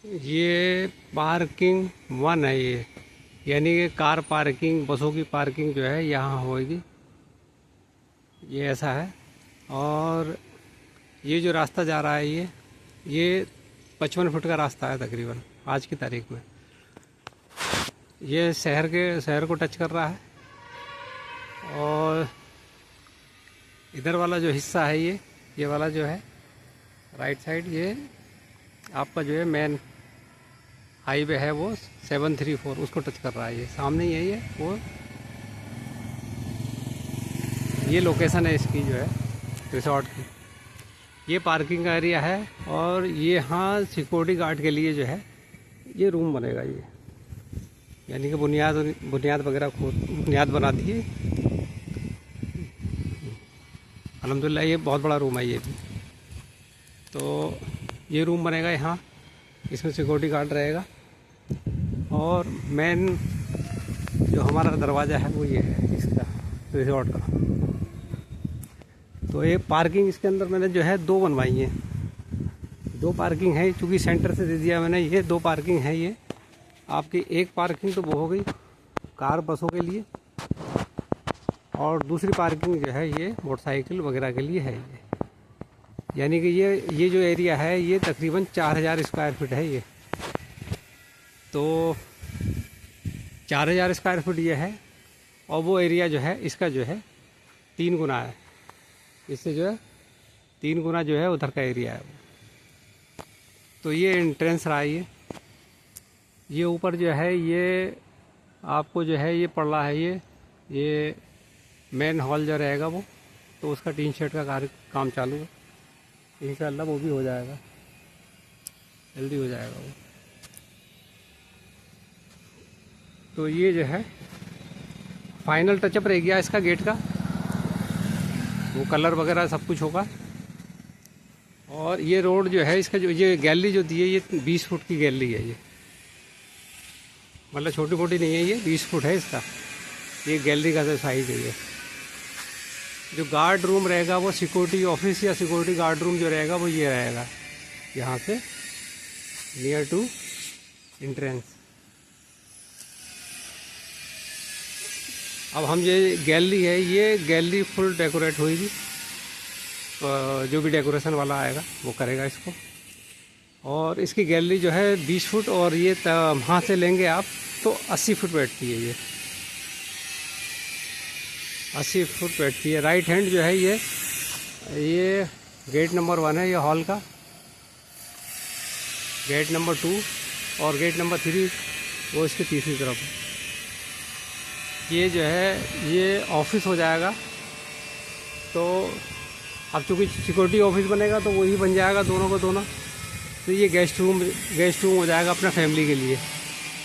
ये पार्किंग 1 है ये, यानी कि कार पार्किंग, बसों की पार्किंग जो है यहाँ होगी। ये ऐसा है। और ये जो रास्ता जा रहा है ये 55 फुट का रास्ता है तकरीबन आज की तारीख में। ये शहर को टच कर रहा है। और इधर वाला जो हिस्सा है ये वाला जो है राइट साइड, ये आपका जो है मेन हाईवे है वो 734, उसको टच कर रहा है। ये सामने यही है वो, ये लोकेशन है इसकी जो है रिसोर्ट की। ये पार्किंग का एरिया है। और ये यहाँ सिक्योरिटी गार्ड के लिए जो है ये रूम बनेगा। ये यानी कि बुनियाद वगैरह बुनियाद बना दी है। अल्हम्दुलिल्लाह ये बहुत बड़ा रूम है ये भी। तो ये रूम बनेगा यहाँ, इसमें सिक्योरिटी गार्ड रहेगा। और मेन जो हमारा दरवाज़ा है वो ये है इसका रिसोर्ट का। तो ये पार्किंग इसके अंदर मैंने जो है 2 बनवाई है। 2 पार्किंग है, चूँकि सेंटर से दे दिया मैंने। ये 2 पार्किंग है। ये आपकी एक पार्किंग तो वो हो गई कार बसों के लिए, और दूसरी पार्किंग जो है ये मोटरसाइकिल वगैरह के लिए है। ये यानी कि ये जो एरिया है ये तकरीबन 4000 स्क्वायर फीट है ये। तो 4000 स्क्वायर फीट ये है। और वो एरिया जो है इसका जो है 3 गुना है, इससे जो है 3 गुना जो है उधर का एरिया है वो। तो ये एंट्रेंस रहा है। ये ऊपर जो है ये आपको जो है ये पड़ रहा है ये मेन हॉल जो रहेगा वो, तो उसका टीन शेड का काम चालू है। इंशाल्लाह वो भी हो जाएगा, जल्दी हो जाएगा वो। तो ये जो है फाइनल टचअप रह गया इसका गेट का, वो कलर वगैरह सब कुछ होगा। और ये रोड जो है इसका, जो ये गैलरी जो दी है ये 20 फुट की गैलरी है। ये मतलब छोटी मोटी नहीं है, ये 20 फुट है इसका ये गैलरी का जो साइज़ है। ये जो गार्ड रूम रहेगा वो सिक्योरिटी ऑफिस या सिक्योरिटी गार्ड रूम जो रहेगा वो ये रहेगा यहाँ से नियर टू एंट्रेंस। अब हम ये गैलरी है, ये गैलरी फुल डेकोरेट होगी। जो भी डेकोरेशन वाला आएगा वो करेगा इसको। और इसकी गैलरी जो है 20 फुट, और ये वहाँ से लेंगे आप तो 80 फुट बैठती है। ये 80 फुट बैठती है। राइट हैंड जो है ये गेट नंबर 1 है ये हॉल का, गेट नंबर 2 और गेट नंबर 3 वो इसके तीसरी तरफ। ये जो है ये ऑफिस हो जाएगा। तो अब चूँकि सिक्योरिटी ऑफिस बनेगा तो वही बन जाएगा दोनों को दोनों। तो ये गेस्ट रूम हो जाएगा अपना फैमिली के लिए।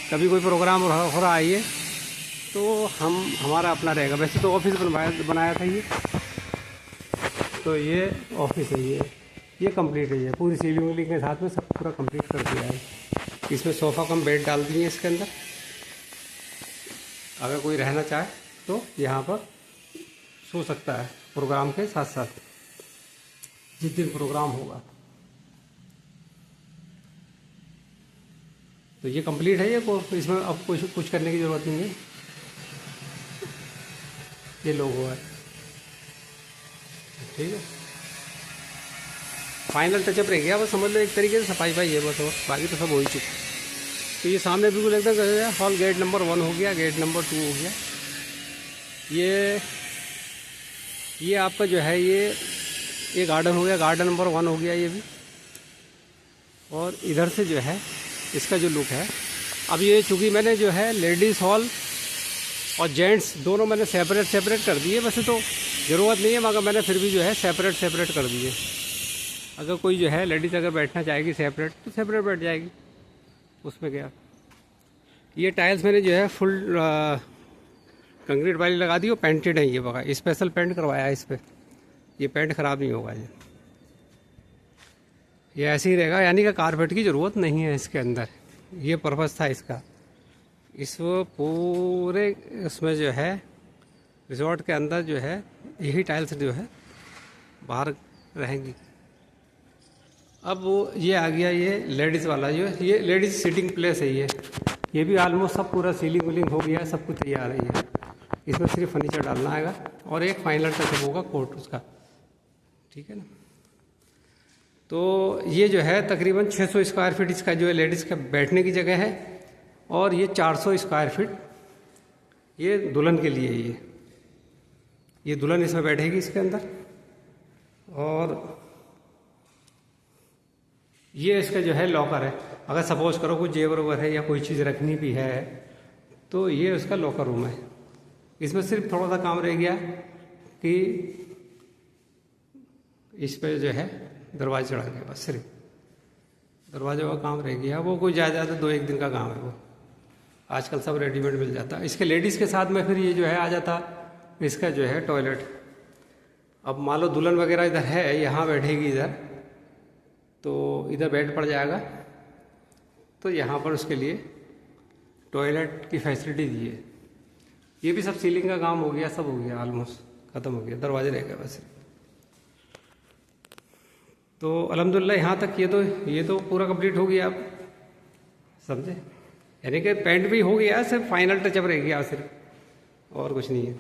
कभी कोई प्रोग्राम हो रहा है ये तो हमारा अपना रहेगा। वैसे तो ऑफिस बनाया था ये, तो ये ऑफिस है। ये कंप्लीट है। ये पूरी सीलिंग के साथ में सब पूरा कंप्लीट कर दिया है। इसमें सोफ़ा कम बेड डाल दिए इसके अंदर। अगर कोई रहना चाहे तो यहाँ पर सो सकता है प्रोग्राम के साथ साथ, जिस दिन प्रोग्राम होगा। तो ये कंप्लीट है। ये इसमें अब कुछ करने की ज़रूरत नहीं है। ये लोगो है, ठीक है। फाइनल टचअप रह गया बस, समझ लो एक तरीके से सफाई है बस, और बाकी तो सब हो ही चुका। तो ये सामने बिल्कुल एकदम हॉल गेट नंबर 1 हो गया, गेट नंबर 2 हो गया। ये आपका जो है ये गार्डन हो गया, गार्डन नंबर 1 हो गया ये भी। और इधर से जो है इसका जो लुक है, अब ये चूँकि मैंने जो है लेडीज़ हॉल और जेंट्स दोनों मैंने सेपरेट कर दिए। वैसे तो ज़रूरत नहीं है, मगर मैंने फिर भी जो है सेपरेट कर दिए। अगर कोई जो है लेडीज़ अगर बैठना चाहेगी सेपरेट तो सेपरेट बैठ जाएगी, उसमें क्या। ये टाइल्स मैंने जो है फुल कंक्रीट वाली लगा दी और पेंटेड है। ये बघा स्पेशल पेंट करवाया है इस पर, ये पेंट ख़राब नहीं होगा। ये ऐसे ही रहेगा, यानी कि कारपेट की ज़रूरत नहीं है इसके अंदर। ये पर्पज़ था इसका। इस पूरे उसमें जो है रिजॉर्ट के अंदर जो है यही टाइल्स जो है बाहर रहेंगी। अब वो ये आ गया ये लेडीज़ वाला, ये लेडीज़ सीटिंग प्लेस है। ये भी ऑलमोस्ट सब पूरा सीलिंग विलिंग हो गया है, सब कुछ तैयार है। ये इसमें सिर्फ फर्नीचर डालना आएगा और एक फाइनल टचअप होगा कोर्ट उसका, ठीक है ना। तो ये जो है तकरीबन 600 स्क्वायर फीट इसका जो है लेडीज़ का बैठने की जगह है, और ये 400 स्क्वायर फीट ये दुल्हन के लिए। ये दुल्हन इसमें बैठेगी इसके अंदर। और ये इसका जो है लॉकर है, अगर सपोज करो कुछ जेवर ववर है या कोई चीज़ रखनी भी है तो ये उसका लॉकर रूम है। इसमें सिर्फ थोड़ा सा काम रह गया कि इस पे जो है दरवाजे चढ़ा के, बस सिर्फ दरवाजे का काम रह गया। वो कोई ज़्यादा 2-1 दिन का काम है, वो आजकल सब रेडीमेड मिल जाता है। इसके लेडीज़ के साथ में फिर ये जो है आ जाता इसका जो है टॉयलेट। अब मान लो दुल्हन वगैरह इधर है, यहाँ बैठेगी इधर, तो इधर बेड पड़ जाएगा, तो यहाँ पर उसके लिए टॉयलेट की फैसिलिटी दी है। ये भी सब सीलिंग का काम हो गया, सब हो गया, ऑलमोस्ट ख़त्म हो गया, दरवाजे रह गए बस। तो अल्हम्दुलिल्लाह यहाँ तक ये तो पूरा कंप्लीट हो गया, आप समझे, यानी कि पेंट भी हो गया, सिर्फ फाइनल टचअप रह गया सिर्फ, और कुछ नहीं है।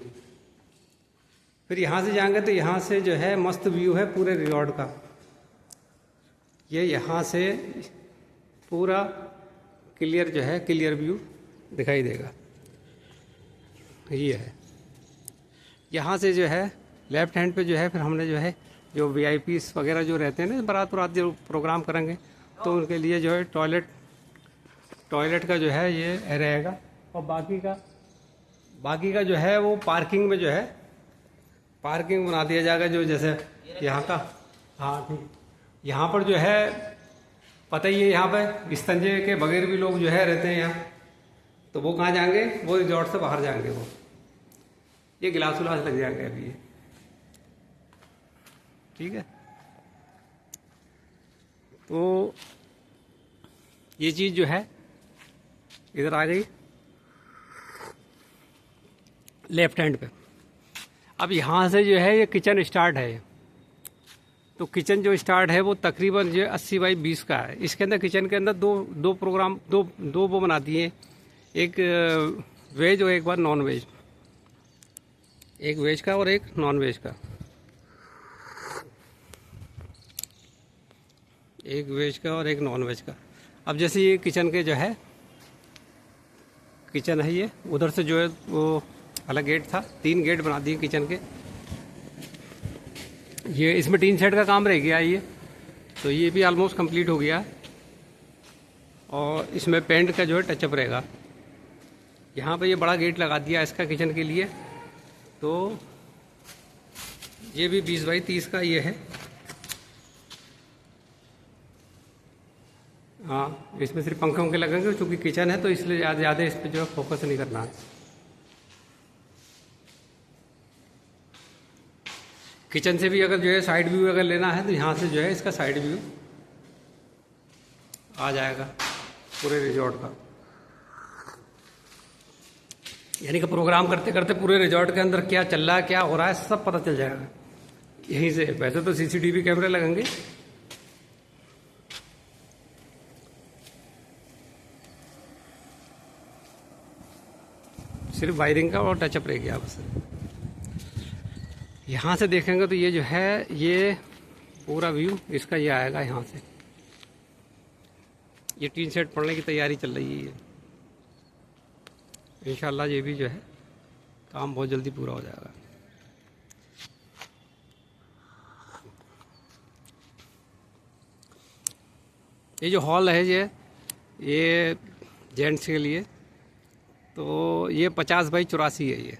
फिर यहाँ से जाएंगे तो यहाँ से जो है मस्त व्यू है पूरे रिजॉर्ट का। ये यहाँ से पूरा क्लियर जो है क्लियर व्यू दिखाई देगा। ये है यहाँ से जो है लेफ्ट हैंड पे जो है, फिर हमने जो है जो VIPs वगैरह जो रहते हैं ना, बारात जो प्रोग्राम करेंगे तो उनके लिए जो है टॉयलेट का जो है ये रहेगा। और बाकी का जो है वो पार्किंग में जो है पार्किंग बना दिया जाएगा, जो जैसे यहाँ का। हाँ ठीक, यहाँ पर जो है पता ही है, यहाँ पे इस्तंजे के बगैर भी लोग जो है रहते हैं यहाँ, तो वो कहाँ जाएंगे, वो रिजॉर्ट से बाहर जाएंगे। वो ये गिलास उलास लग जाएंगे अभी, ये ठीक है। तो ये चीज़ जो है इधर आ गई लेफ्ट हैंड पे। अब यहाँ से जो है ये किचन स्टार्ट है। तो किचन जो स्टार्ट है वो तकरीबन जो 80 बाई 20 का है। इसके अंदर किचन के अंदर दो वो बना दिए, एक वेज और एक बार नॉन वेज, एक वेज का और एक नॉन वेज का, एक वेज का और एक नॉन वेज का। अब जैसे ये किचन के जो है किचन है, ये उधर से जो है वो अलग गेट था, 3 गेट बना दिए किचन के। ये इसमें टीन शेड का काम रह गया ये, तो ये भी ऑलमोस्ट कंप्लीट हो गया। और इसमें पेंट का जो है टचअप रहेगा। यहाँ पे ये बड़ा गेट लगा दिया इसका किचन के लिए। तो ये भी 20 बाई 30 का ये है। हाँ, इसमें सिर्फ पंखे लगेंगे, क्योंकि किचन है तो इसलिए ज़्यादा इस पर जो है फोकस नहीं करना है। किचन से भी अगर जो है साइड व्यू अगर लेना है तो यहाँ से जो है इसका साइड व्यू आ जाएगा पूरे रिजॉर्ट का। यानी कि प्रोग्राम करते करते पूरे रिजॉर्ट के अंदर क्या चल रहा है, क्या हो रहा है, सब पता चल जाएगा यहीं से। वैसे तो CCTV कैमरे लगेंगे, सिर्फ वायरिंग का और टचअप रह गया बस। यहाँ से देखेंगे तो ये जो है ये पूरा व्यू इसका ये आएगा। यहाँ से ये टीन शेड पड़ने की तैयारी चल रही है। इंशाल्लाह ये भी जो है काम बहुत जल्दी पूरा हो जाएगा। ये जो हॉल है ये जेंट्स के लिए, तो ये 50 बाई 84 है। ये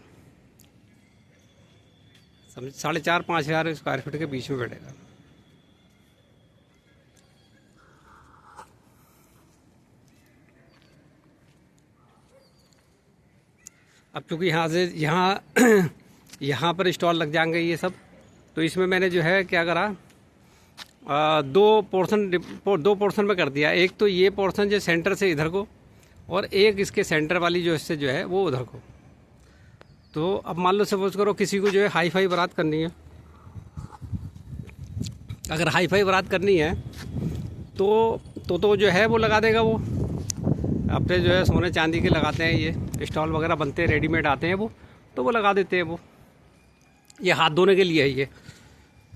समझ 4,500-5 हज़ार स्क्वायर फीट के बीच में बैठेगा। अब चूँकि यहाँ से यहाँ पर स्टॉल लग जाएंगे ये सब, तो इसमें मैंने जो है क्या करा, दो पोर्शन में कर दिया। एक तो ये पोर्शन जो सेंटर से इधर को, और एक इसके सेंटर वाली जो इससे जो है वो उधर को। तो अब मान लो सपोज करो किसी को जो है हाई फाई बारात करनी है, अगर हाई फाई बारात करनी है तो जो है वो लगा देगा। वो अपने जो है सोने चांदी के लगाते हैं, ये स्टॉल वगैरह बनते हैं, रेडीमेड आते हैं वो, तो वो लगा देते हैं वो। ये हाथ धोने के लिए है ये।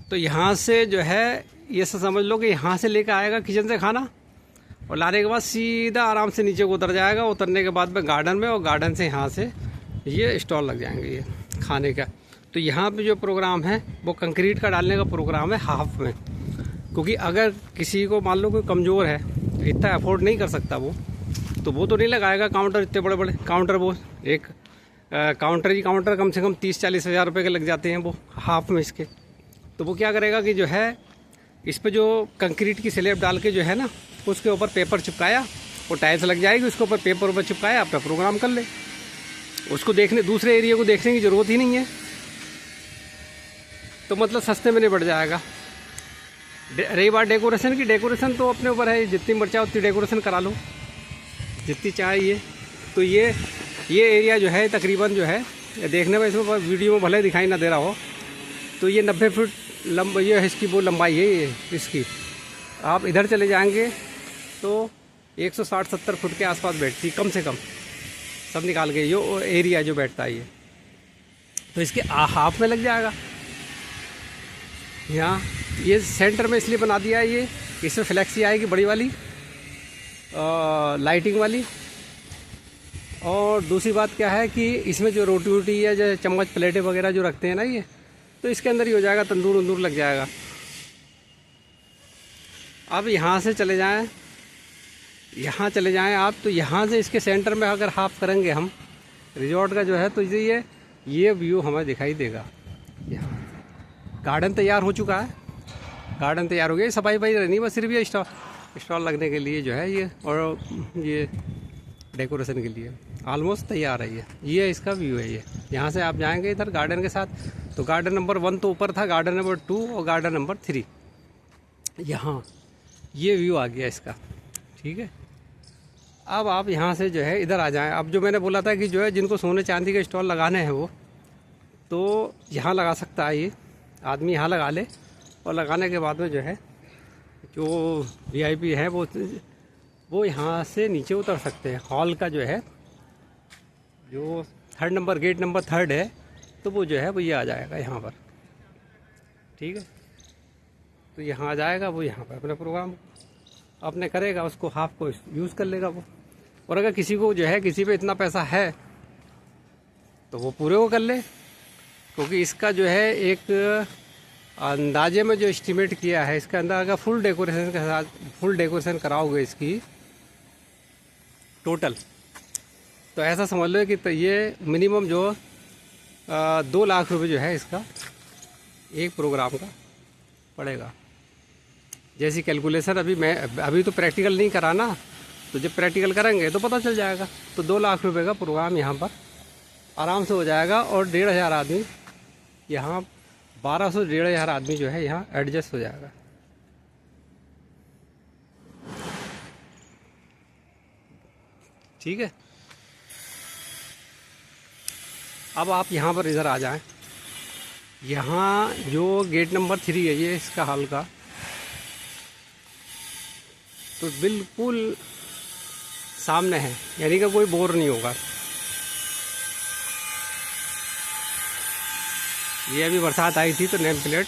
तो यहाँ से जो है ये सब समझ लो कि यहाँ से लेकर आएगा किचन से खाना, और लाने के बाद सीधा आराम से नीचे को उतर जाएगा। उतरने के बाद में गार्डन में, और गार्डन से यहाँ से ये स्टॉल लग जाएंगे ये खाने का। तो यहाँ पे जो प्रोग्राम है वो कंक्रीट का डालने का प्रोग्राम है हाफ में, क्योंकि अगर किसी को मान लो कोई कमज़ोर है, इतना अफोर्ड नहीं कर सकता वो, तो वो तो नहीं लगाएगा काउंटर, इतने बड़े बड़े काउंटर। वो एक काउंटर कम से कम 30-40 हज़ार रुपये के लग जाते हैं वो हाफ में इसके। तो वो क्या करेगा कि जो है इस पे जो कंक्रीट की स्लैब डाल के जो है ना, उसके ऊपर पेपर चिपकाया, वो टाइल्स लग जाएगी, उसके ऊपर पेपर ऊपर चिपकाया, अपना प्रोग्राम कर ले। उसको देखने, दूसरे एरिया को देखने की ज़रूरत ही नहीं है। तो मतलब सस्ते में निपट जाएगा। रही बात डेकोरेशन की, डेकोरेशन तो अपने ऊपर है, जितनी मर्चा उतनी डेकोरेशन करा लो, जितनी चाहिए। तो ये एरिया जो है तकरीबन जो है देखने में, इसमें वीडियो में भले दिखाई ना दे रहा हो, तो ये 90 फीट ये इसकी वो लंबाई है ये इसकी। आप इधर चले जाएंगे तो 160-70 फुट के आसपास बैठती कम से कम, सब निकाल के यो एरिया जो बैठता है ये। तो इसके हाफ में लग जाएगा। यहाँ ये सेंटर में इसलिए बना दिया है ये, इसमें फ्लैक्सी आएगी बड़ी वाली लाइटिंग वाली। और दूसरी बात क्या है कि इसमें जो रोटी वोटी या जो चम्मच प्लेटें वगैरह जो रखते हैं ना ये, तो इसके अंदर ही हो जाएगा, तंदूर वंदूर लग जाएगा। अब यहाँ से चले जाएं, यहाँ चले जाएं आप, तो यहाँ से इसके सेंटर में अगर हाफ करेंगे हम रिजॉर्ट का जो है, तो ये व्यू हमें दिखाई देगा। यहाँ गार्डन तैयार हो चुका है, गार्डन तैयार हो गया, सफाई रहनी बस सिर्फ ये स्टॉल लगने के लिए जो है ये, और ये डेकोरेशन के लिए ऑलमोस्ट तैयार है ये इसका व्यू है ये। यहाँ से आप जाएंगे इधर गार्डन के साथ, तो गार्डन नंबर 1 तो ऊपर था, गार्डन नंबर 2 और गार्डन नंबर 3 यहाँ ये व्यू आ गया इसका। ठीक है, अब आप यहाँ से जो है इधर आ जाएं। अब जो मैंने बोला था कि जो है जिनको सोने चांदी के स्टॉल लगाने हैं वो तो यहाँ लगा सकता है, ये आदमी यहाँ लगा ले, और लगाने के बाद में जो है जो VIP है वो यहाँ से नीचे उतर सकते हैं। हॉल का जो है जो 3rd number, gate number 3rd है, तो वो जो है वो ये आ जाएगा यहाँ पर। ठीक है, तो यहाँ आ जाएगा वो, यहाँ पर अपने प्रोग्राम अपने करेगा, उसको हाफ को यूज़ कर लेगा वो। और अगर किसी को जो है किसी पे इतना पैसा है तो वो पूरे को कर ले, क्योंकि इसका जो है एक अंदाजे में जो एस्टिमेट किया है, इसके अंदर अगर फुल डेकोरेशन के साथ फुल डेकोरेशन कराओगे इसकी टोटल, तो ऐसा समझ लो कि तो ये मिनिमम जो 2 लाख रुपए जो है इसका एक प्रोग्राम का पड़ेगा। जैसी कैलकुलेशन अभी तो प्रैक्टिकल नहीं करा ना, तो जब प्रैक्टिकल करेंगे तो पता चल जाएगा। तो 2 लाख रुपए का प्रोग्राम यहाँ पर आराम से हो जाएगा, और 1,500 आदमी यहाँ 1200-1,500 आदमी जो है यहाँ एडजस्ट हो जाएगा। ठीक है, अब आप यहाँ पर इधर आ जाएं। यहाँ जो गेट नंबर 3 है ये इसका हॉल का, तो बिल्कुल सामने है, यानी कि कोई बोर नहीं होगा। ये अभी बरसात आई थी तो नेम प्लेट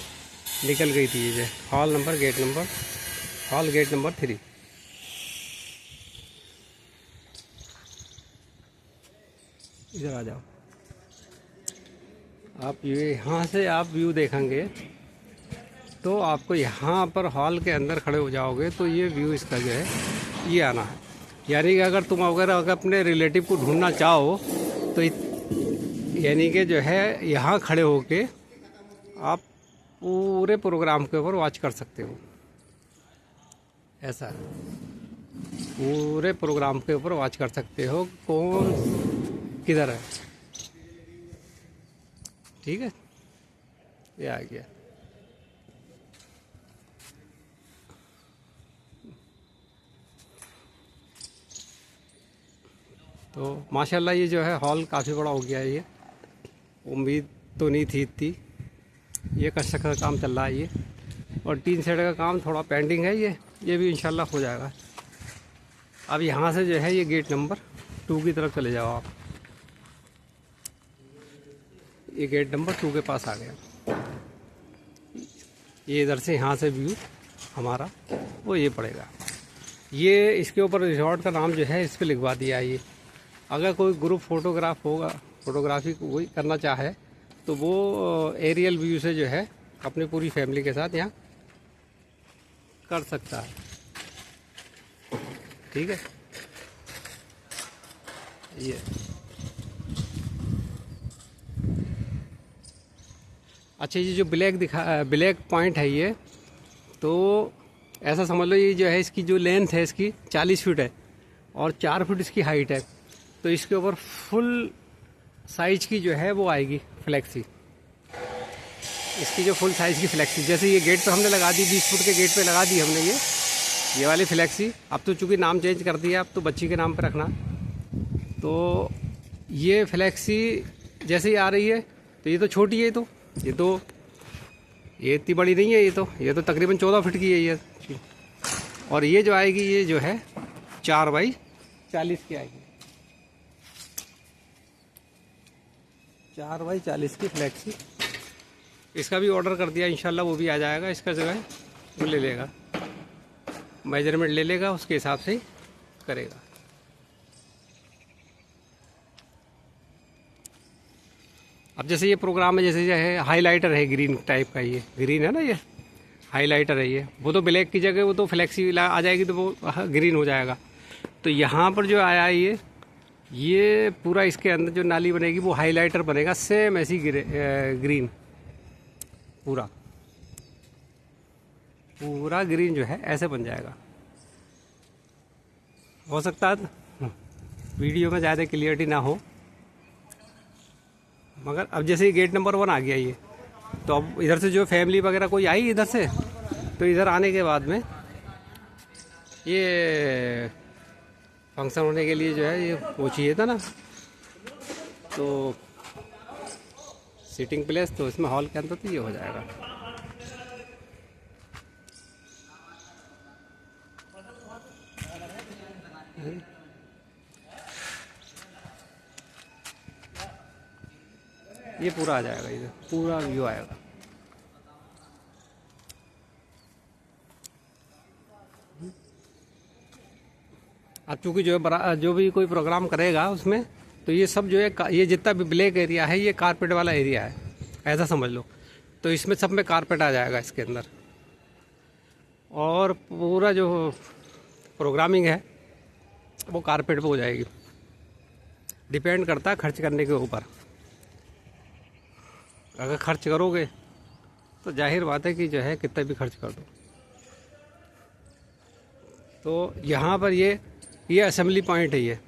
निकल गई थी, ये हॉल गेट नंबर 3। इधर आ जाओ आप, ये यहाँ से आप व्यू देखेंगे तो आपको यहाँ पर हॉल के अंदर खड़े हो जाओगे तो ये व्यू इसका जो है ये आना है। यानी कि अगर तुम अगर अपने रिलेटिव को ढूंढना चाहो तो यानी कि जो है यहाँ खड़े होके आप पूरे प्रोग्राम के ऊपर वॉच कर सकते हो। ऐसा है, पूरे प्रोग्राम के ऊपर वॉच कर सकते हो कौन किधर है। ठीक है, ये आ गया। तो माशाल्लाह ये जो है हॉल काफ़ी बड़ा हो गया है। ये उम्मीद तो नहीं थी इतनी। ये कंस्ट्रक्शन का काम चल रहा है ये, और टीन शेड का काम थोड़ा पेंडिंग है ये, ये भी इंशाल्लाह हो जाएगा। अब यहाँ से जो है ये गेट नंबर 2 की तरफ चले जाओ आप। ये गेट नंबर 2 के पास आ गया। ये इधर से यहाँ से व्यू हमारा वो ये पड़ेगा। ये इसके ऊपर रिजॉर्ट का नाम जो है इस पर लिखवा दिया है। ये अगर कोई ग्रुप फोटोग्राफ होगा, फोटोग्राफी कोई करना चाहे तो वो एरियल व्यू से जो है अपनी पूरी फैमिली के साथ यहाँ कर सकता है। ठीक है, ये अच्छा, ये जो ब्लैक पॉइंट है ये, तो ऐसा समझ लो ये जो है इसकी जो लेंथ है इसकी 40 फीट है और 4 फीट इसकी हाइट है। तो इसके ऊपर फुल साइज की जो है वो आएगी फ्लैक्सी। इसकी जो फुल साइज़ की फ्लैक्सी, जैसे ये गेट पे हमने लगा दी, 20 फुट के गेट पे लगा दी हमने ये वाली फ्लैक्सी। अब तो चूँकि नाम चेंज कर दिया, अब तो बच्ची के नाम पे रखना। तो ये फ्लैक्सी जैसे ही आ रही है तो ये तो छोटी है, ये इतनी बड़ी नहीं है, ये तो तकरीबन 14 फीट की है ये। और ये जो आएगी ये जो है 4 बाई 40 की आएगी, 4 बाई 40 की फ्लैक्सी। इसका भी ऑर्डर कर दिया, इंशाल्लाह वो भी आ जाएगा। इसका जगह वो ले लेगा, मेजरमेंट ले लेगा, उसके हिसाब से ही करेगा। अब जैसे ये प्रोग्राम है, जैसे है हाइलाइटर है ग्रीन टाइप का, ये ग्रीन है ना, ये हाइलाइटर है ये। वो तो ब्लैक की जगह वो तो फ्लैक्सी आ जाएगी तो वो ग्रीन हो जाएगा। तो यहाँ पर जो आया है ये पूरा इसके अंदर जो नाली बनेगी वो हाइलाइटर बनेगा, सेम ऐसी ग्रीन, पूरा ग्रीन जो है ऐसे बन जाएगा। हो सकता है वीडियो में ज़्यादा क्लियरिटी ना हो, मगर अब जैसे ही गेट नंबर 1 आ गया ये, तो अब इधर से जो फैमिली वगैरह कोई आई इधर से, तो इधर आने के बाद में ये फंक्शन होने के लिए जो है ये वो चाहिए था ना, तो सीटिंग प्लेस, तो इसमें हॉल के अंदर तो ये हो जाएगा। ये पूरा आ जाएगा, इधर पूरा व्यू आएगा। अब चूँकि जो भी कोई प्रोग्राम करेगा उसमें, तो ये सब जो है, ये जितना भी ब्लैक एरिया है ये कारपेट वाला एरिया है, ऐसा समझ लो। तो इसमें सब में कारपेट आ जाएगा इसके अंदर, और पूरा जो प्रोग्रामिंग है वो कारपेट पे हो जाएगी। डिपेंड करता है खर्च करने के ऊपर। अगर खर्च करोगे तो जाहिर बात है कि जो है कितना भी खर्च कर दो। तो यहाँ पर ये असेंबली पॉइंट है। ये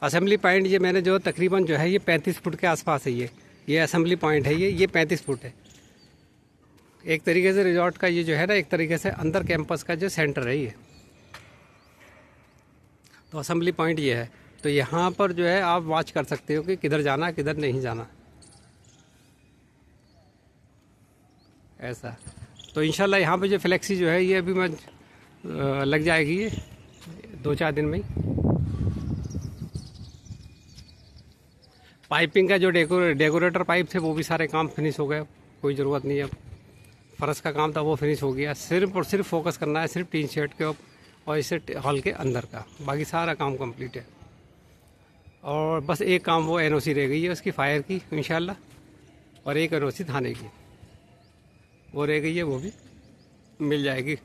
असेंबली पॉइंट ये मैंने जो तकरीबन जो है ये 35 फुट के आसपास है। ये असेंबली पॉइंट है, ये 35 फुट है। एक तरीके से रिजॉर्ट का ये जो है ना, एक तरीके से अंदर कैंपस का जो सेंटर है ये, तो असेंबली पॉइंट ये है। तो यहाँ पर जो है आप वॉच कर सकते हो कि किधर जाना किधर नहीं जाना, ऐसा। तो इंशाल्लाह यहाँ पे जो फ्लैक्सी जो है ये अभी मैं लग जाएगी ये 2-4 दिन में ही। पाइपिंग का जो डेकोरेटर पाइप थे वो भी सारे काम फिनिश हो गए, कोई ज़रूरत नहीं है। अब फर्श का काम था वो फिनिश हो गया, सिर्फ और सिर्फ फोकस करना है सिर्फ टीन शेड के और इसे हॉल के अंदर का, बाकी सारा काम कंप्लीट है। और बस एक काम वो एनओसी रह गई है उसकी फायर की इंशाल्लाह, और एक एनओसी थाने की वो रह गई है, वो भी मिल जाएगी।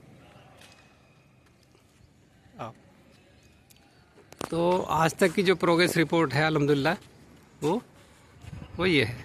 तो आज तक की जो प्रोग्रेस रिपोर्ट है अल्हम्दुलिल्लाह वो ये है।